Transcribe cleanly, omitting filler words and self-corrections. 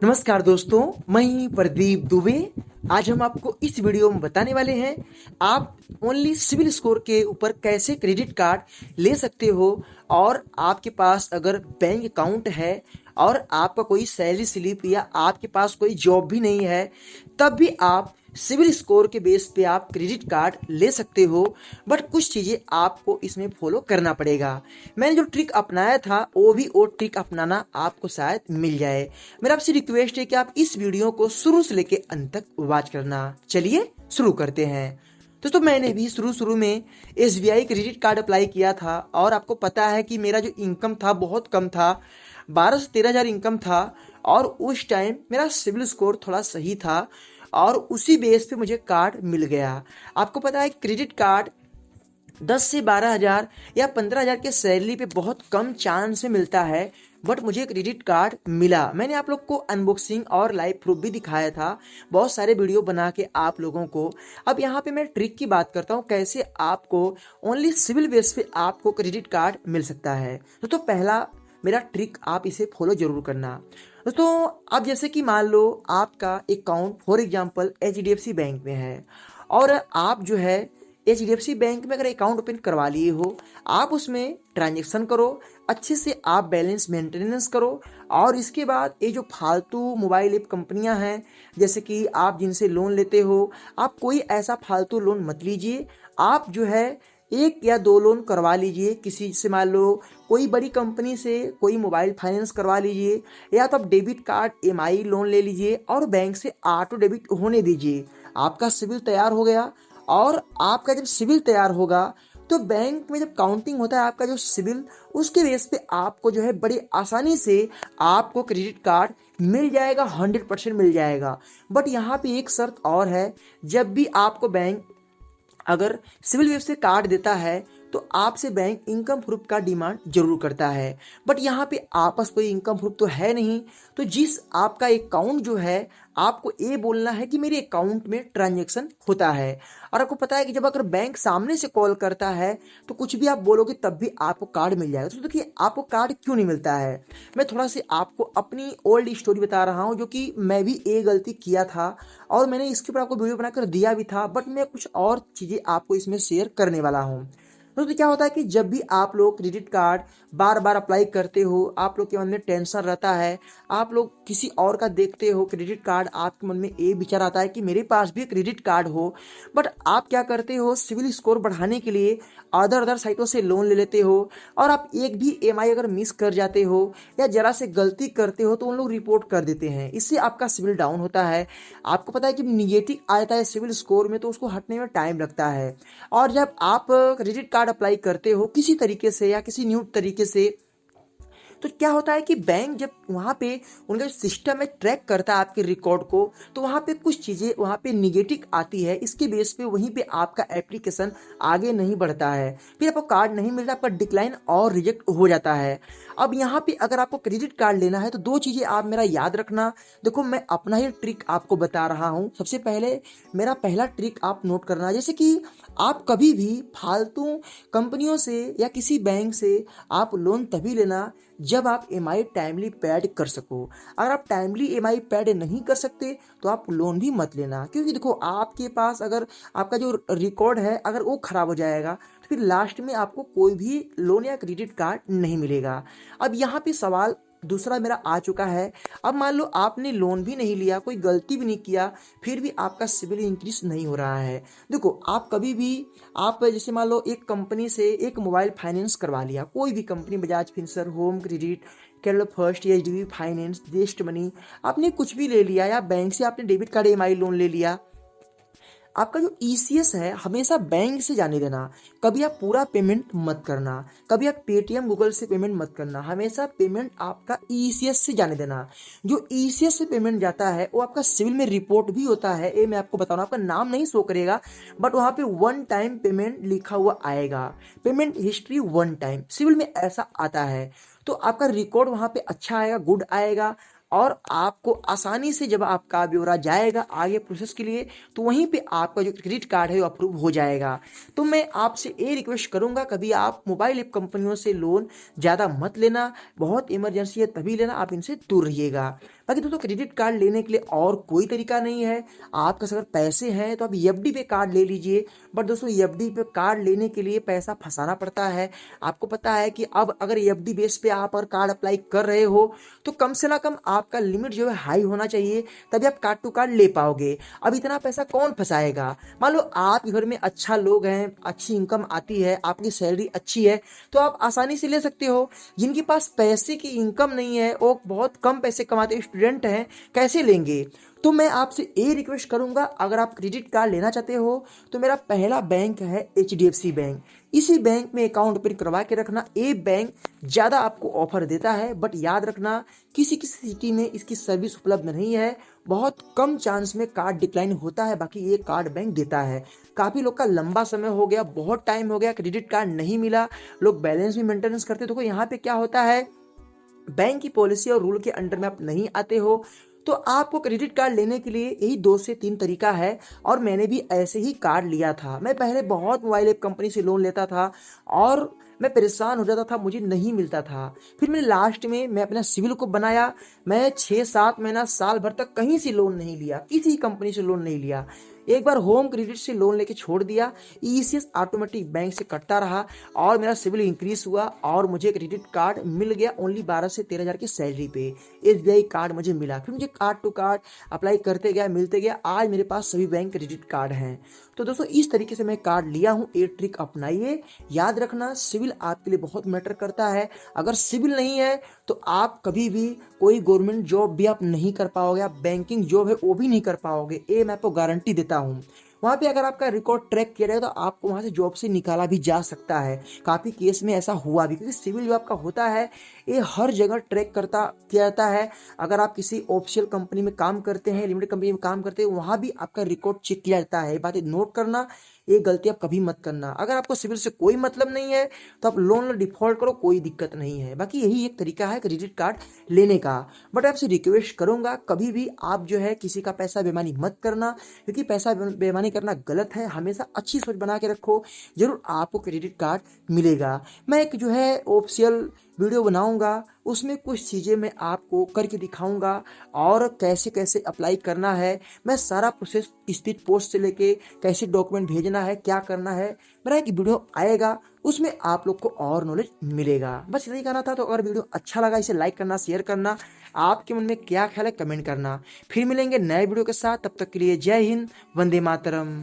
नमस्कार दोस्तों, मैं ही प्रदीप दुबे। आज हम आपको इस वीडियो में बताने वाले हैं आप ओनली सिविल स्कोर के ऊपर कैसे क्रेडिट कार्ड ले सकते हो। और आपके पास अगर बैंक अकाउंट है और आपका कोई सैलरी स्लिप या आपके पास कोई जॉब भी नहीं है, तब भी आप सिविल स्कोर के बेस पे आप क्रेडिट कार्ड ले सकते हो। बट कुछ चीज़ें आपको इसमें फॉलो करना पड़ेगा। मैंने जो ट्रिक अपनाया था वो ट्रिक अपनाना आपको शायद मिल जाए। मेरा आपसे रिक्वेस्ट है कि आप इस वीडियो को शुरू से लेके अंत तक वॉच करना। चलिए शुरू करते हैं। दोस्तों, मैंने भी शुरू में SBI क्रेडिट कार्ड अप्लाई किया था और आपको पता है कि मेरा जो इनकम था बहुत कम था, 12 से 13 हज़ार इनकम था। और उस टाइम मेरा सिविल स्कोर थोड़ा सही था और उसी बेस पे मुझे कार्ड मिल गया। आपको पता है क्रेडिट कार्ड 10 से 12 हज़ार या 15 हज़ार के सैलरी पे बहुत कम चांस में मिलता है, बट मुझे क्रेडिट कार्ड मिला। मैंने आप लोग को अनबॉक्सिंग और लाइव प्रूफ भी दिखाया था, बहुत सारे वीडियो बना के आप लोगों को। अब यहाँ पे मैं ट्रिक की बात करता हूँ कैसे आपको ओनली सिविल बेस पे आपको क्रेडिट कार्ड मिल सकता है। तो पहला मेरा ट्रिक आप इसे फॉलो जरूर करना। दोस्तों, अब जैसे कि मान लो आपका account for example HDFC bank में है और आप जो है HDFC बैंक में अगर अकाउंट ओपन करवा लिए हो, आप उसमें ट्रांजेक्शन करो, अच्छे से आप बैलेंस मेंटेनेंस करो। और इसके बाद ये जो फालतू मोबाइल ऐप कंपनियां हैं, जैसे कि आप जिनसे लोन लेते हो, आप कोई ऐसा फालतू लोन मत लीजिए। आप जो है 1 या 2 लोन करवा लीजिए किसी से, मान लो कोई बड़ी कंपनी से कोई मोबाइल फाइनेंस करवा लीजिए, या तो आप डेबिट कार्ड EMI लोन ले लीजिए और बैंक से ऑटो डेबिट होने दीजिए। आपका सिविल तैयार हो गया। और आपका जब सिविल तैयार होगा तो बैंक में जब काउंटिंग होता है आपका जो सिविल, उसके बेस पे आपको जो है बड़ी आसानी से आपको क्रेडिट कार्ड मिल जाएगा, 100% मिल जाएगा। बट यहाँ पे एक शर्त और है, जब भी आपको बैंक अगर सिविल वेब से कार्ड देता है तो आपसे बैंक इनकम प्रूफ का डिमांड जरूर करता है। बट यहाँ पे आपस कोई इनकम प्रूफ तो है नहीं, तो जिस आपका अकाउंट जो है आपको ये बोलना है कि मेरे अकाउंट में ट्रांजैक्शन होता है। और आपको पता है कि जब अगर बैंक सामने से कॉल करता है तो कुछ भी आप बोलोगे तब भी आपको कार्ड मिल जाएगा। तो देखिए आपको कार्ड क्यों नहीं मिलता है, मैं थोड़ा सा आपको अपनी ओल्ड स्टोरी बता रहा हूँ, जो कि मैं भी ये गलती किया था और मैंने इसके ऊपर आपको वीडियो बनाकर दिया भी था। बट मैं कुछ और चीज़ें आपको इसमें शेयर करने वाला हूँ। दोस्तों, क्या होता है कि जब भी आप लोग क्रेडिट कार्ड बार बार अप्लाई करते हो, आप लोग के मन में टेंशन रहता है, आप लोग किसी और का देखते हो क्रेडिट कार्ड, आपके मन में ये विचार आता है कि मेरे पास भी क्रेडिट कार्ड हो। बट आप क्या करते हो, सिविल स्कोर बढ़ाने के लिए अदर साइटों से लोन ले लेते हो और आप एक भी EMI अगर मिस कर जाते हो या जरा से गलती करते हो तो उन लोग रिपोर्ट कर देते हैं। इससे आपका सिविल डाउन होता है। आपको पता है कि निगेटिव आता है सिविल स्कोर में तो उसको हटने में टाइम लगता है। और जब आप क्रेडिट कार्ड अप्लाई करते हो किसी तरीके से या किसी न्यू तरीके से, तो क्या होता है कि बैंक जब वहाँ पे उनका जो सिस्टम है ट्रैक करता है आपके रिकॉर्ड को, तो वहाँ पे कुछ चीज़ें वहाँ पे निगेटिव आती है। इसके बेस पे वहीं पे आपका एप्लीकेशन आगे नहीं बढ़ता है, फिर आपको कार्ड नहीं मिलता, आपका डिक्लाइन और रिजेक्ट हो जाता है। अब यहाँ पे अगर आपको क्रेडिट कार्ड लेना है तो 2 चीज़ें आप मेरा याद रखना। देखो, मैं अपना ही ट्रिक आपको बता रहा हूँ। सबसे पहले मेरा पहला ट्रिक आप नोट करना, जैसे कि आप कभी भी फालतू कंपनियों से या किसी बैंक से आप लोन तभी लेना जब आप EMI टाइमली पेड कर सको। अगर आप टाइमली EMI पेड नहीं कर सकते तो आप लोन भी मत लेना, क्योंकि देखो आपके पास अगर आपका जो रिकॉर्ड है अगर वो खराब हो जाएगा तो फिर लास्ट में आपको कोई भी लोन या क्रेडिट कार्ड नहीं मिलेगा। अब यहाँ पे सवाल दूसरा मेरा आ चुका है, अब मान लो आपने लोन भी नहीं लिया, कोई गलती भी नहीं किया, फिर भी आपका सिविल इंक्रीज नहीं हो रहा है। देखो, आप कभी भी आप जैसे मान लो एक कंपनी से एक मोबाइल फाइनेंस करवा लिया, कोई भी company, Bajaj Finserv, home credit, Kerala first, HDB finance, zest money, आपने कुछ भी ले लिया या बैंक से आपने डेबिट कार्ड EMI लोन ले लिया, आपका जो ECS है हमेशा बैंक से जाने देना। कभी आप पूरा पेमेंट मत करना, कभी आप पेटीएम गूगल से पेमेंट मत करना, हमेशा पेमेंट आपका ECS से जाने देना। जो ECS से पेमेंट जाता है वो आपका सिविल में रिपोर्ट भी होता है, ये मैं आपको बता रहा हूँ। आपका नाम नहीं शो करेगा बट वहाँ पे 1 टाइम पेमेंट लिखा हुआ आएगा, पेमेंट हिस्ट्री 1 टाइम, सिविल में ऐसा आता है। तो आपका रिकॉर्ड वहाँ पे अच्छा आएगा, गुड आएगा। और आपको आसानी से जब आपका ब्यौरा जाएगा आगे प्रोसेस के लिए तो वहीं पे आपका जो क्रेडिट कार्ड है वो अप्रूव हो जाएगा। तो मैं आपसे ये रिक्वेस्ट करूंगा, कभी आप मोबाइल ऐप कंपनियों से लोन ज़्यादा मत लेना, बहुत इमरजेंसी है तभी लेना, आप इनसे दूर रहिएगा। बाकी दोस्तों क्रेडिट कार्ड लेने के लिए और कोई तरीका नहीं है। आपके पास अगर पैसे हैं तो आप एफडी पे कार्ड ले लीजिए। बट दोस्तों एफडी पे कार्ड लेने के लिए पैसा फंसाना पड़ता है। आपको पता है कि अब अगर एफडी बेस पे आप अगर कार्ड अप्लाई कर रहे हो तो कम से ना कम आपका लिमिट जो है हाई होना चाहिए, तभी आप कार्ड टू कार्ड ले पाओगे। अब इतना पैसा कौन फंसाएगा। मान लो आप घर में अच्छा लोग हैं, अच्छी इनकम आती है, आपकी सैलरी अच्छी है, तो आप आसानी से ले सकते हो। जिनके पास पैसे की इनकम नहीं है, वो बहुत कम पैसे कमाते स्टूडेंट हैं, कैसे लेंगे। तो मैं आपसे ये रिक्वेस्ट करूंगा, अगर आप क्रेडिट कार्ड लेना चाहते हो तो मेरा पहला बैंक है HDFC बैंक। इसी बैंक में अकाउंट ओपन करवा के रखना। ये बैंक ज़्यादा आपको ऑफर देता है, बट याद रखना किसी किसी सिटी में इसकी सर्विस उपलब्ध नहीं है। बहुत कम चांस में कार्ड डिक्लाइन होता है, बाकी ये कार्ड बैंक देता है। काफ़ी लोग का लंबा समय हो गया, बहुत टाइम हो गया, क्रेडिट कार्ड नहीं मिला, लोग बैलेंस भी मेंटेनेंस करते। देखो यहाँ पे क्या होता है, बैंक की पॉलिसी और रूल के अंडर में आप नहीं आते हो तो आपको क्रेडिट कार्ड लेने के लिए यही 2 से 3 तरीका है। और मैंने भी ऐसे ही कार्ड लिया था। मैं पहले बहुत मोबाइल ऐप कंपनी से लोन लेता था और मैं परेशान हो जाता था, मुझे नहीं मिलता था। फिर मैंने लास्ट में मैं अपना सिविल को बनाया। मैं 6-7 महीना साल भर तक कहीं से लोन नहीं लिया, किसी कंपनी से लोन नहीं लिया। एक बार होम क्रेडिट से लोन लेके छोड़ दिया, ईसीएस ऑटोमेटिक बैंक से कटता रहा और मेरा सिविल इंक्रीज हुआ और मुझे क्रेडिट कार्ड मिल गया ओनली 12 से 13 हज़ार की सैलरी पे। SBI कार्ड मुझे मिला, फिर मुझे कार्ड टू कार्ड अप्लाई करते गया, मिलते गया। आज मेरे पास सभी बैंक क्रेडिट कार्ड हैं। तो दोस्तों इस तरीके से मैं कार्ड लिया हूँ। ये ट्रिक अपनाइए। याद रखना सिविल आपके लिए बहुत मैटर करता है। अगर सिविल नहीं है तो आप कभी भी कोई गवर्नमेंट जॉब भी आप नहीं कर पाओगे, आप बैंकिंग जॉब है वो भी नहीं कर पाओगे। ये मैं आपको गारंटी देता हूँ। वहाँ पे अगर आपका रिकॉर्ड ट्रैक किया जाएगा तो आपको वहाँ से जॉब से निकाला भी जा सकता है। काफ़ी केस में ऐसा हुआ भी, क्योंकि सिविल जो आपका होता है ये हर जगह ट्रैक किया जाता है। अगर आप किसी ऑफिशियल कंपनी में काम करते हैं, लिमिटेड कंपनी में काम करते हैं, वहाँ भी आपका रिकॉर्ड चेक किया जाता है। ये बात नोट करना, ये गलती आप कभी मत करना। अगर आपको सिविल से कोई मतलब नहीं है तो आप लोन डिफॉल्ट करो, कोई दिक्कत नहीं है। बाकी यही एक तरीका है क्रेडिट कार्ड लेने का। बट आपसे रिक्वेस्ट करूंगा, कभी भी आप जो है किसी का पैसा बेईमानी मत करना, क्योंकि पैसा बेईमानी करना गलत है। हमेशा अच्छी सोच बना के रखो, जरूर आपको क्रेडिट कार्ड मिलेगा। मैं एक जो है ऑफिशियल वीडियो बनाऊंगा, उसमें कुछ चीज़ें मैं आपको करके दिखाऊंगा और कैसे कैसे अप्लाई करना है। मैं सारा प्रोसेस स्पीड पोस्ट से लेके कैसे डॉक्यूमेंट भेजना है, क्या करना है, मेरा एक वीडियो आएगा, उसमें आप लोग को और नॉलेज मिलेगा। बस यही कहना था। तो अगर वीडियो अच्छा लगा इसे लाइक करना, शेयर करना, आपके मन में क्या ख्याल है कमेंट करना। फिर मिलेंगे नए वीडियो के साथ, तब तक के लिए जय हिंद, वंदे मातरम।